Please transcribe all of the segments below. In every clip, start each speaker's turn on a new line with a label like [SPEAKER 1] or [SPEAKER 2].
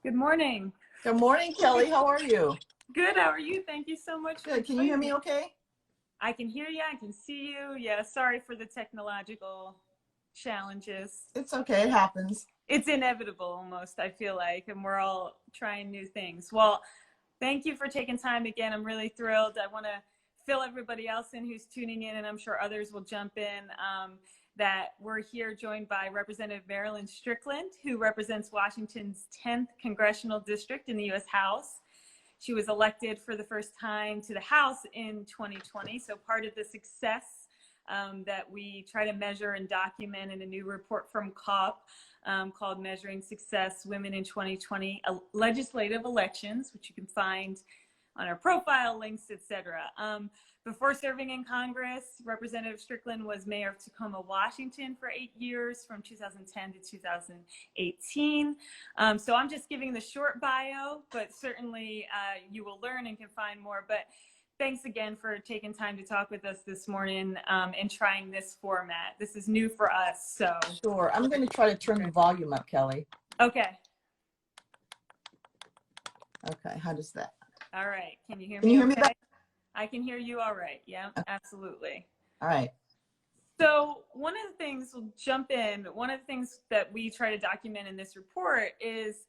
[SPEAKER 1] Good morning.
[SPEAKER 2] Good morning, Kelly. How are you?
[SPEAKER 1] Good. How are you? Thank you so much.
[SPEAKER 2] Good. Can you hear me okay?
[SPEAKER 1] I can hear you. I can see you. Yeah. Sorry for the technological challenges.
[SPEAKER 2] It's okay. It happens.
[SPEAKER 1] It's inevitable almost, I feel like, and we're all trying new things. Well, thank you for taking time again. I'm really thrilled. I want to fill everybody else in who's tuning in, and I'm sure others will jump in, that we're here joined by Representative Marilyn Strickland, who represents Washington's 10th Congressional District in the U.S. House. She was elected for the first time to the House in 2020. So part of the success that we try to measure and document in a new report from CAWP called Measuring Success Women in 2020 Legislative Elections, which you can find on our profile, links, etc. Before serving in Congress, Representative Strickland was mayor of Tacoma, Washington for 8 years, from 2010 to 2018. So I'm just giving the short bio, but certainly you will learn and can find more. But thanks again for taking time to talk with us this morning and trying this format. This is new for us, so.
[SPEAKER 2] Sure. I'm going to try to turn the volume up, Kelly.
[SPEAKER 1] Okay.
[SPEAKER 2] Okay. How does that?
[SPEAKER 1] All right. Can you hear me?
[SPEAKER 2] Can you hear me back?
[SPEAKER 1] I can hear you all right. Yeah, absolutely.
[SPEAKER 2] All right.
[SPEAKER 1] So one of the things, we'll jump in, one of the things that we try to document in this report is,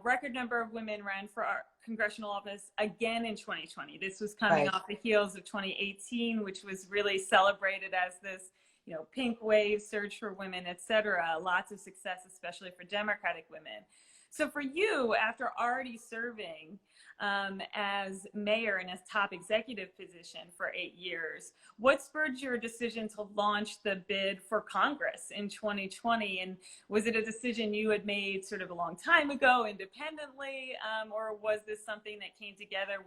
[SPEAKER 1] record number of women ran for our congressional office again in 2020. This was coming off the heels of 2018, which was really celebrated as this, pink wave, surge for women, et cetera. Lots of success, especially for Democratic women. So for you, after already serving as mayor in a top executive position for 8 years, what spurred your decision to launch the bid for Congress in 2020? And was it a decision you had made sort of a long time ago independently, or was this something that came together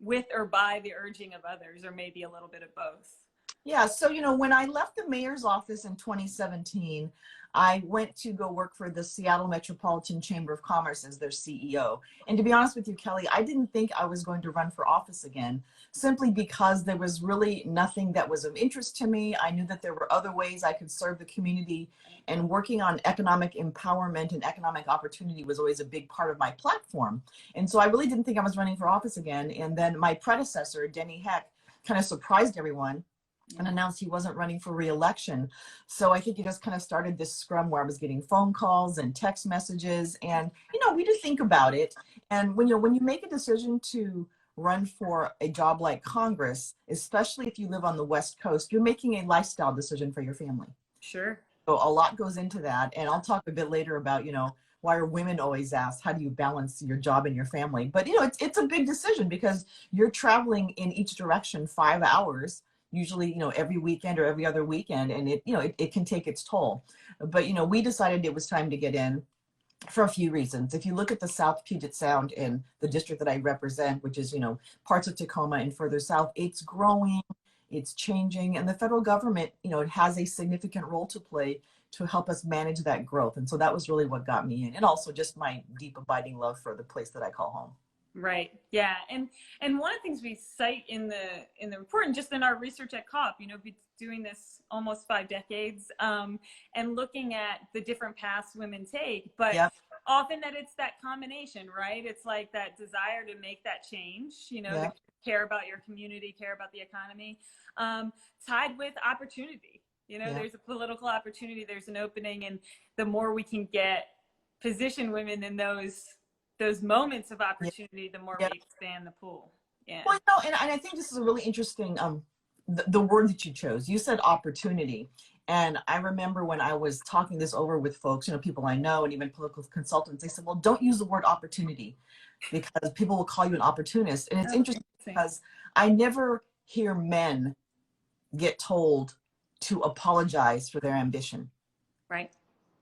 [SPEAKER 1] with or by the urging of others, or maybe a little bit of both?
[SPEAKER 2] Yeah. So, when I left the mayor's office in 2017, I went to go work for the Seattle Metropolitan Chamber of Commerce as their CEO. And to be honest with you, Kelly, I didn't think I was going to run for office again, simply because there was really nothing that was of interest to me. I knew that there were other ways I could serve the community, and working on economic empowerment and economic opportunity was always a big part of my platform. And so I really didn't think I was running for office again. And then my predecessor, Denny Heck, kind of surprised everyone and announced he wasn't running for re-election. So I think he just kind of started this scrum where I was getting phone calls and text messages, and we just think about it. And when you make a decision to run for a job like Congress, especially if you live on the West Coast, you're making a lifestyle decision for your family.
[SPEAKER 1] Sure.
[SPEAKER 2] So a lot goes into that, and I'll talk a bit later about why are women always asked, how do you balance your job and your family? But it's a big decision, because you're traveling in each direction 5 hours, usually, every weekend or every other weekend, and it can take its toll. But, we decided it was time to get in for a few reasons. If you look at the South Puget Sound in the district that I represent, which is, parts of Tacoma and further south, it's growing, it's changing, and the federal government, it has a significant role to play to help us manage that growth. And so that was really what got me in, and also just my deep abiding love for the place that I call home.
[SPEAKER 1] Right. Yeah. And one of the things we cite in the report, and just in our research at CAWP, we've been doing this almost 5 decades, and looking at the different paths women take, but often that it's that combination, right? It's like that desire to make that change, to care about your community, care about the economy, tied with opportunity. There's a political opportunity, there's an opening, and the more we can position women in those moments of opportunity, the more we expand the pool. Yeah.
[SPEAKER 2] Well, and I think this is a really interesting, the word that you chose. You said opportunity. And I remember when I was talking this over with folks, people I know, and even political consultants, they said, well, don't use the word opportunity, because people will call you an opportunist. And it's interesting because I never hear men get told to apologize for their ambition.
[SPEAKER 1] Right.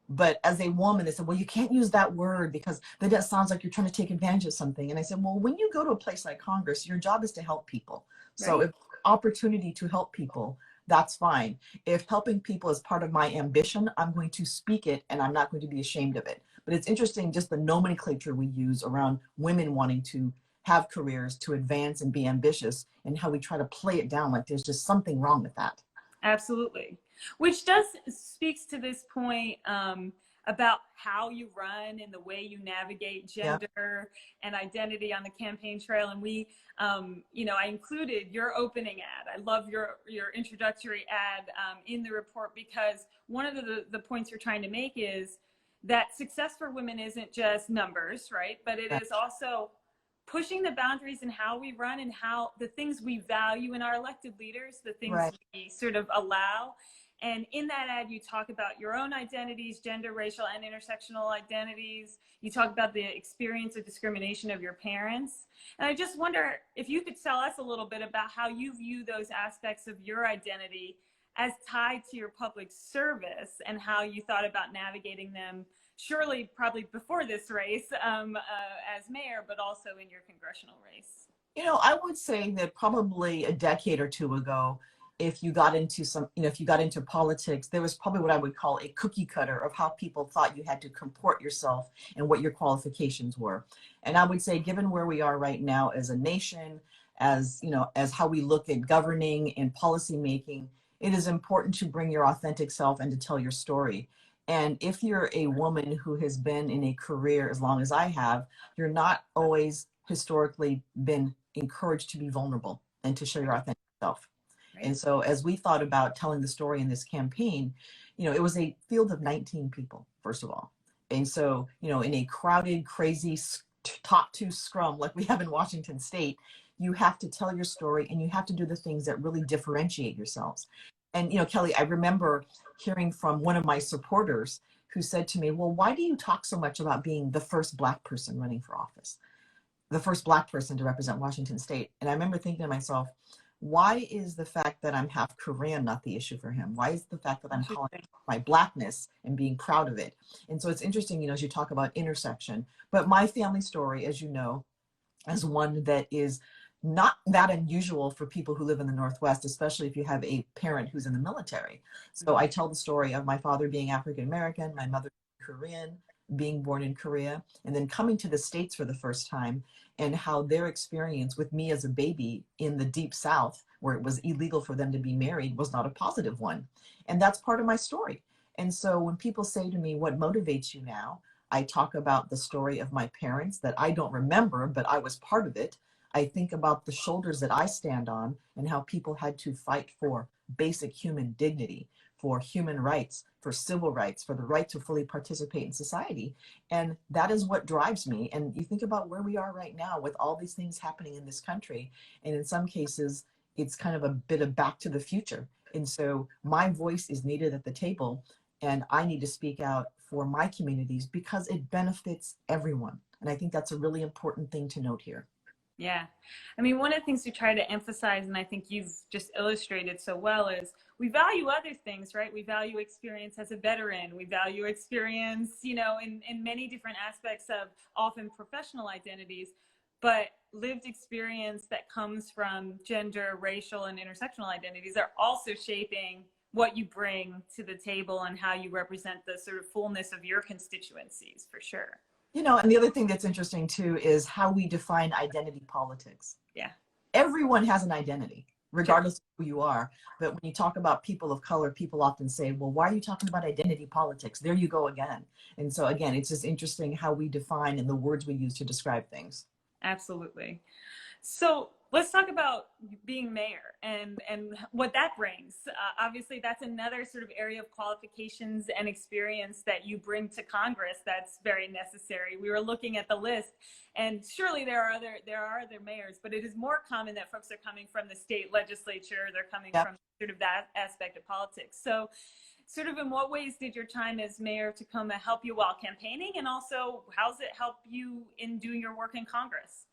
[SPEAKER 2] But as a woman, they said, well, you can't use that word because then that sounds like you're trying to take advantage of something. And I said, well, when you go to a place like Congress, your job is to help people. Right. So if opportunity to help people, that's fine. If helping people is part of my ambition, I'm going to speak it, and I'm not going to be ashamed of it. But it's interesting, just the nomenclature we use around women wanting to have careers, to advance and be ambitious, and how we try to play it down like there's just something wrong with that.
[SPEAKER 1] Absolutely. Which does speaks to this point about how you run and the way you navigate
[SPEAKER 2] Yeah.
[SPEAKER 1] gender and identity on the campaign trail. And we, you know, I included your opening ad. I love your introductory ad in the report, because one of the points you're trying to make is that success for women isn't just numbers, right? But it
[SPEAKER 2] Right.
[SPEAKER 1] is also pushing the boundaries in how we run and how the things we value in our elected leaders, the things
[SPEAKER 2] Right.
[SPEAKER 1] we sort of allow. And in that ad, you talk about your own identities, gender, racial, and intersectional identities. You talk about the experience of discrimination of your parents. And I just wonder if you could tell us a little bit about how you view those aspects of your identity as tied to your public service, and how you thought about navigating them, surely probably before this race as mayor, but also in your congressional race.
[SPEAKER 2] You know, I would say that probably a decade or two ago, if you got into some, you know, if you got into politics, there was probably what I would call a cookie cutter of how people thought you had to comport yourself and what your qualifications were. And I would say, given where we are right now as a nation, as, you know, as how we look at governing and policy making, it is important to bring your authentic self and to tell your story. And if you're a woman who has been in a career as long as I have, you're not always historically been encouraged to be vulnerable and to show your authentic self.
[SPEAKER 1] Right.
[SPEAKER 2] And so as we thought about telling the story in this campaign, you know, it was a field of 19 people, first of all. And so, you know, in a crowded, crazy top two scrum like we have in Washington State, you have to tell your story and you have to do the things that really differentiate yourselves. And, you know, Kelly, I remember hearing from one of my supporters who said to me, well, why do you talk so much about being the first Black person running for office? The first Black person to represent Washington State. And I remember thinking to myself, why is the fact that I'm half Korean not the issue for him? Why is the fact that I'm calling my Blackness and being proud of it? And so it's interesting, you know, as you talk about intersection, but my family story, as you know, as one that is not that unusual for people who live in the Northwest, especially if you have a parent who's in the military. So I tell the story of my father being African American, my mother Korean, being born in Korea, and then coming to the States for the first time, and how their experience with me as a baby in the deep South, where it was illegal for them to be married, was not a positive one. And that's part of my story. And so when people say to me, what motivates you now? I talk about the story of my parents that I don't remember, but I was part of it. I think about the shoulders that I stand on and how people had to fight for basic human dignity, for human rights, for civil rights, for the right to fully participate in society. And that is what drives me. And you think about where we are right now with all these things happening in this country. And in some cases, it's kind of a bit of back to the future. And so my voice is needed at the table, and I need to speak out for my communities because it benefits everyone. And I think that's a really important thing to note here.
[SPEAKER 1] Yeah. I mean, one of the things we try to emphasize, and I think you've just illustrated so well, is we value other things, right? We value experience as a veteran. We value experience, you know, in many different aspects of often professional identities, but lived experience that comes from gender, racial, and intersectional identities are also shaping what you bring to the table and how you represent the sort of fullness of your constituencies, for sure.
[SPEAKER 2] You know, and the other thing that's interesting too is how we define identity politics.
[SPEAKER 1] Yeah.
[SPEAKER 2] Everyone has an identity, regardless of who you are. But when you talk about people of color, people often say, well, why are you talking about identity politics? There you go again. And so again, it's just interesting how we define and the words we use to describe things.
[SPEAKER 1] Absolutely. So let's talk about being mayor and what that brings. Obviously, that's another sort of area of qualifications and experience that you bring to Congress that's very necessary. We were looking at the list, and surely there are other mayors, but it is more common that folks are coming from the state legislature. They're coming from sort of that aspect of politics. So sort of in what ways did your time as mayor of Tacoma help you while campaigning, and also how's it help you in doing your work in Congress?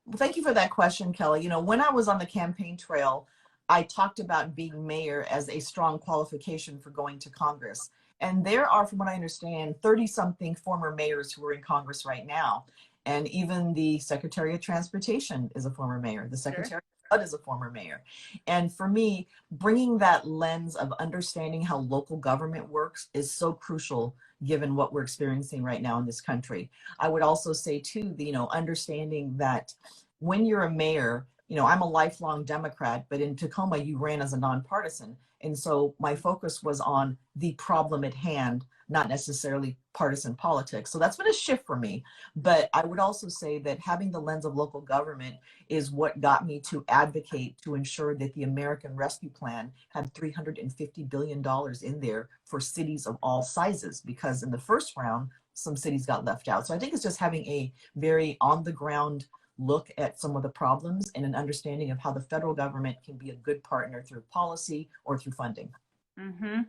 [SPEAKER 2] Well, thank you for that question, Kelly. You know, when I was on the campaign trail, I talked about being mayor as a strong qualification for going to Congress. And there are, from what I understand, 30-something former mayors who are in Congress right now. And even the Secretary of Transportation is a former mayor. The Secretary of HUD is a former mayor. And for me, bringing that lens of understanding how local government works is so crucial given what we're experiencing right now in this country. I would also say too, you know, understanding that when you're a mayor, you know, I'm a lifelong Democrat, but in Tacoma, you ran as a nonpartisan. And so my focus was on the problem at hand, not necessarily partisan politics. So that's been a shift for me. But I would also say that having the lens of local government is what got me to advocate to ensure that the American Rescue Plan had $350 billion in there for cities of all sizes, because in the first round, some cities got left out. So I think it's just having a very on the ground look at some of the problems and an understanding of how the federal government can be a good partner through policy or through funding.
[SPEAKER 1] Mm-hmm.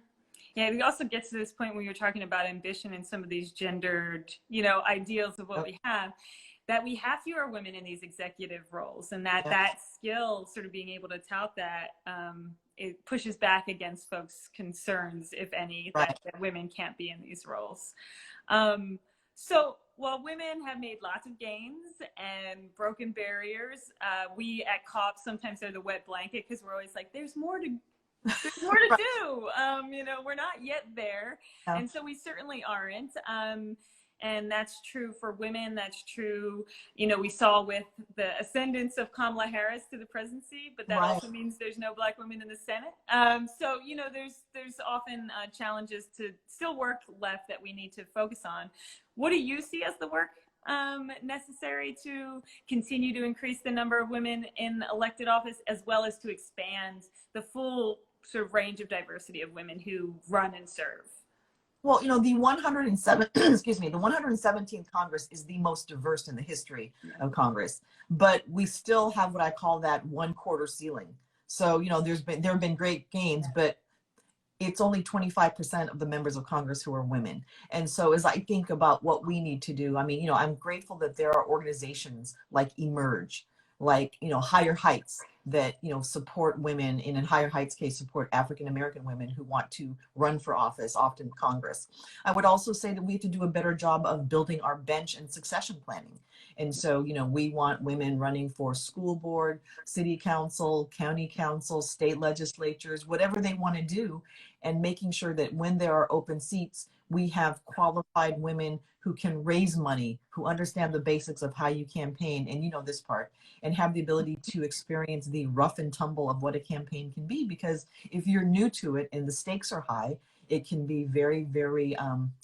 [SPEAKER 1] Yeah, it also gets to this point when you're talking about ambition and some of these gendered, you know, ideals of what we have, that we have fewer women in these executive roles, and that skill, sort of being able to tout that, it pushes back against folks' concerns, if any, that women can't be in these roles. So while women have made lots of gains and broken barriers, we at CAWP sometimes are the wet blanket, because we're always like, there's more to do. You know, we're not yet there. And so we certainly aren't. And that's true for women. That's true, you know, we saw with the ascendance of Kamala Harris to the presidency, but that also means there's no Black women in the Senate. So, you know, there's often challenges to still work left that we need to focus on. What do you see as the work necessary to continue to increase the number of women in elected office, as well as to expand the full sort of range of diversity of women who run and serve?
[SPEAKER 2] Well, you know, the 107, excuse me, the 117th Congress is the most diverse in the history of Congress, but we still have what I call that 1/4 ceiling. So, you know, there have been great gains, but it's only 25% of the members of Congress who are women. And so as I think about what we need to do, I mean, you know, I'm grateful that there are organizations like Emerge, like, you know, Higher Heights, that, you know, support women, and in Higher Heights case, support African-American women who want to run for office, often Congress. I would also say that we have to do a better job of building our bench and succession planning. And so, you know, we want women running for school board, city council, county council, state legislatures, whatever they want to do, and making sure that when there are open seats, we have qualified women who can raise money, who understand the basics of how you campaign, and you know this part, and have the ability to experience the rough and tumble of what a campaign can be. Because if you're new to it and the stakes are high, it can be very, very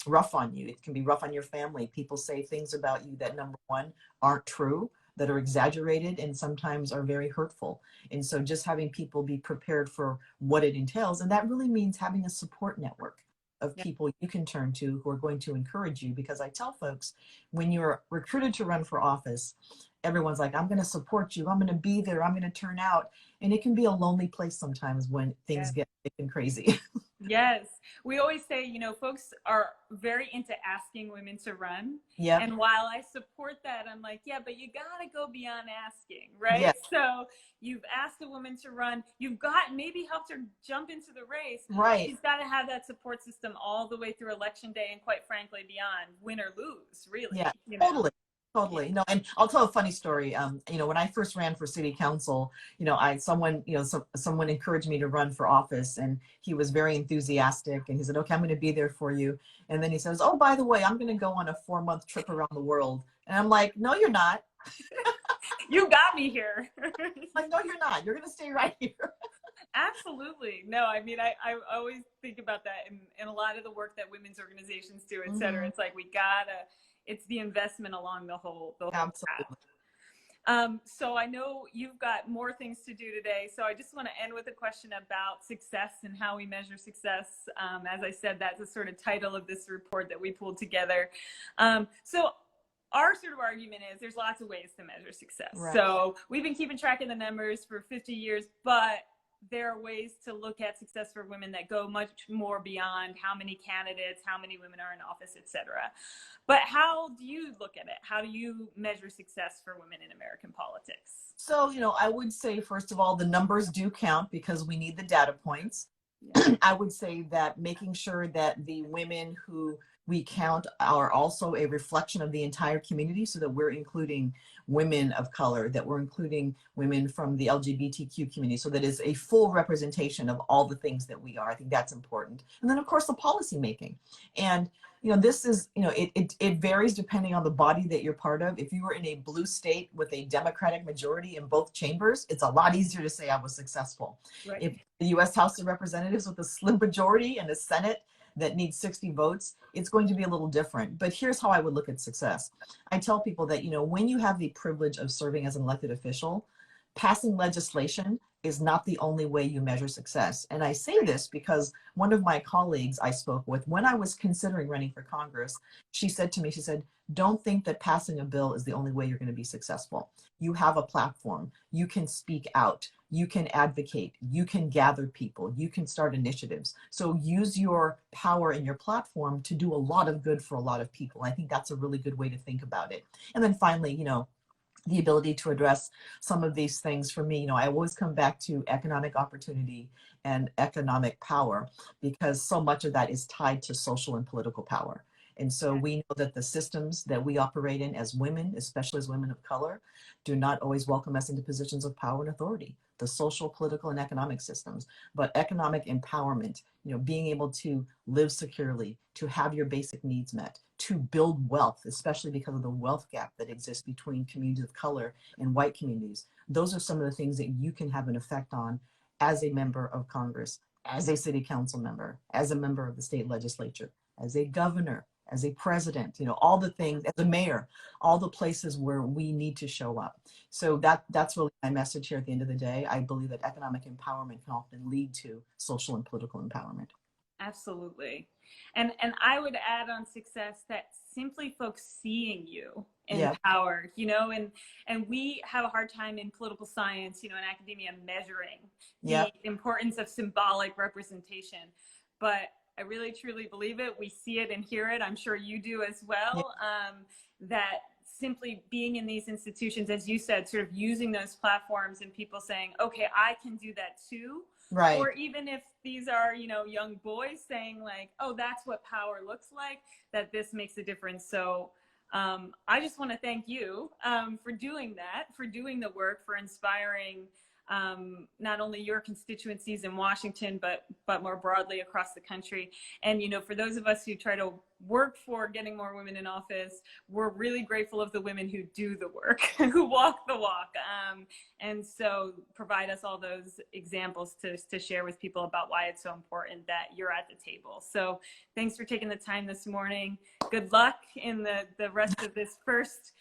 [SPEAKER 2] rough on you. It can be rough on your family. People say things about you that, number one, aren't true, that are exaggerated, and sometimes are very hurtful. And so just having people be prepared for what it entails, and that really means having a support network of people you can turn to who are going to encourage you. Because I tell folks, when you're recruited to run for office, everyone's like, I'm going to support you, I'm going to be there, I'm going to turn out. And it can be a lonely place sometimes when things get crazy.
[SPEAKER 1] Yes. We always say, you know, folks are very into asking women to run.
[SPEAKER 2] Yeah.
[SPEAKER 1] And while I support that, I'm like, yeah, but you got to go beyond asking, right?
[SPEAKER 2] Yeah.
[SPEAKER 1] So you've asked a woman to run, you've got maybe helped her jump into the race.
[SPEAKER 2] Right.
[SPEAKER 1] She's got to have that support system all the way through election day, and quite frankly, beyond, win or lose, really.
[SPEAKER 2] Yeah,
[SPEAKER 1] you know?
[SPEAKER 2] Totally. No, and I'll tell a funny story. You know, when I first ran for city council, you know, someone encouraged me to run for office, and he was very enthusiastic, and he said, okay, I'm going to be there for you. And then he says, oh, by the way, I'm going to go on a 4-month trip around the world. And I'm like, no, you're not.
[SPEAKER 1] You got me here.
[SPEAKER 2] Like, no, you're not. You're going to stay right here.
[SPEAKER 1] Absolutely. No, I mean, I always think about that in a lot of the work that women's organizations do, et cetera. It's like, it's the investment along the whole
[SPEAKER 2] Absolutely.
[SPEAKER 1] path. So I know you've got more things to do today. So I just want to end with a question about success and how we measure success. As I said, that's the sort of title of this report that we pulled together. So our sort of argument is there's lots of ways to measure success. Right. So we've been keeping track of the numbers for 50 years, but there are ways to look at success for women that go much more beyond how many candidates, how many women are in office, et cetera. But how do you look at it? How do you measure success for women in American politics?
[SPEAKER 2] So, you know, I would say, first of all, the numbers do count because we need the data points. Yeah. I would say that making sure that the women who we count are also a reflection of the entire community, so that we're including women of color, that we're including women from the LGBTQ community, so that is a full representation of all the things that we are. I think that's important. And then, of course, the policy making. And this is, it varies depending on the body that you're part of. If you were in a blue state with a Democratic majority in both chambers, it's a lot easier to say I was successful.
[SPEAKER 1] Right.
[SPEAKER 2] If the U.S. House of Representatives with a slim majority and a Senate that needs 60 votes, it's going to be a little different. But here's how I would look at success. I tell people that, when you have the privilege of serving as an elected official, passing legislation is not the only way you measure success. And I say this because one of my colleagues I spoke with, when I was considering running for Congress, she said to me, she said, don't think that passing a bill is the only way you're going to be successful. You have a platform. You can speak out. You can advocate. You can gather people. You can start initiatives. So use your power and your platform to do a lot of good for a lot of people. I think that's a really good way to think about it. And then finally, the ability to address some of these things for me, I always come back to economic opportunity and economic power, because so much of that is tied to social and political power. And so we know that the systems that we operate in as women, especially as women of color, do not always welcome us into positions of power and authority, the social, political, and economic systems. But economic empowerment, being able to live securely, to have your basic needs met, to build wealth, especially because of the wealth gap that exists between communities of color and white communities. Those are some of the things that you can have an effect on as a member of Congress, as a city council member, as a member of the state legislature, as a governor, as a president, all the things, as a mayor, all the places where we need to show up. So that's really my message here at the end of the day. I believe that economic empowerment can often lead to social and political empowerment.
[SPEAKER 1] Absolutely. And I would add on success that simply folks seeing you empowered, and we have a hard time in political science, in academia, measuring the importance of symbolic representation. But I really truly believe it. We see it and hear it. I'm sure you do as well. That simply being in these institutions, as you said, sort of using those platforms and people saying, okay, I can do that too.
[SPEAKER 2] Right.
[SPEAKER 1] Or even if these are, young boys saying like, oh, that's what power looks like, that this makes a difference. So I just want to thank you for doing that, for doing the work, for inspiring not only your constituencies in Washington, but more broadly across the country. And, for those of us who try to work for getting more women in office, we're really grateful of the women who do the work, who walk the walk. And so provide us all those examples to share with people about why it's so important that you're at the table. So thanks for taking the time this morning. Good luck in the rest of this first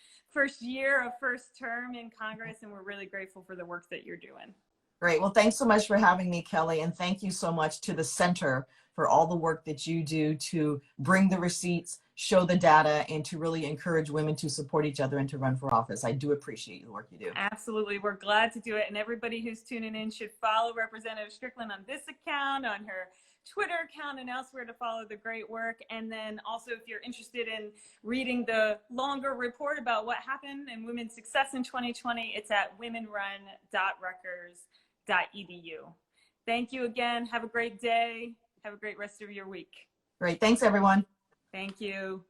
[SPEAKER 1] year of first term in Congress, and we're really grateful for the work that you're doing.
[SPEAKER 2] Great. Well, thanks so much for having me, Kelly, and thank you so much to the center for all the work that you do to bring the receipts, show the data, and to really encourage women to support each other and to run for office. I do appreciate the work you do.
[SPEAKER 1] Absolutely. We're glad to do it, and everybody who's tuning in should follow Representative Strickland on this account, on her Twitter account, and elsewhere to follow the great work. And then also, if you're interested in reading the longer report about what happened in women's success in 2020, it's at womenrun.rutgers.edu. Thank you again. Have a great day. Have a great rest of your week.
[SPEAKER 2] Great. Thanks, everyone.
[SPEAKER 1] Thank you.